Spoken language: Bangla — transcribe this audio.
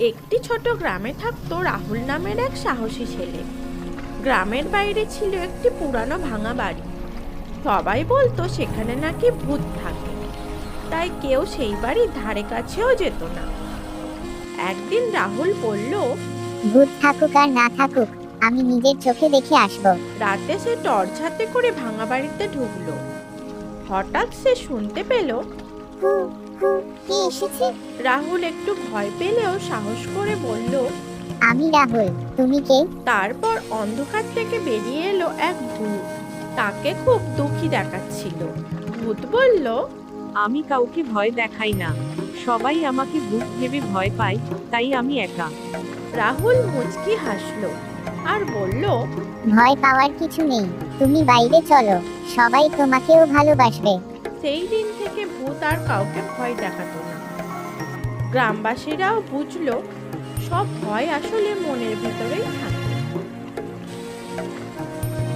একটি ছোট গ্রামে থাকতো রাহুল নামের এক সাহসী ছেলে। গ্রামের বাইরে ছিল একটি পুরানো ভাঙা বাড়ি। সবাই বলতো সেখানে নাকি ভূত থাকে, তাই কেউ সেই বাড়ির ধারে কাছেও যেত না। একদিন রাহুল বলল, ভূত থাকুক আর না থাকুক, আমি নিজের চোখে দেখে আসবো। রাতে সে টর্চ হাতে করে ভাঙা বাড়িতে ঢুকলো। হঠাৎ সে শুনতে পেল হু হু, কে এসেছে? রাহুল একটু ভয় পেলেও সাহস করে বলল। আমি রাহুল, তুমি কে? তারপর অন্ধকার থেকে বেরিয়ে এলো এক ভূত। তাকে খুব দুঃখী দেখাচ্ছিল। ভূত বলল, আমি কাউকে ভয় দেখাই না, সবাই আমাকে ভূত ভেবে ভয় পায়, তাই আমি একা। রাহুল মুচকি হাসলো আর বলল, ভয় পাওয়ার কিছু নেই, তুমি বাইরে চলো, সবাই তোমাকেও ভালোবাসবে। সেই দিন থেকে ভূত আর কাউকে ভয় দেখাতো না। গ্রামবাসীরাও বুঝলো সব ভয় আসলে মনের ভেতরেই থাকে।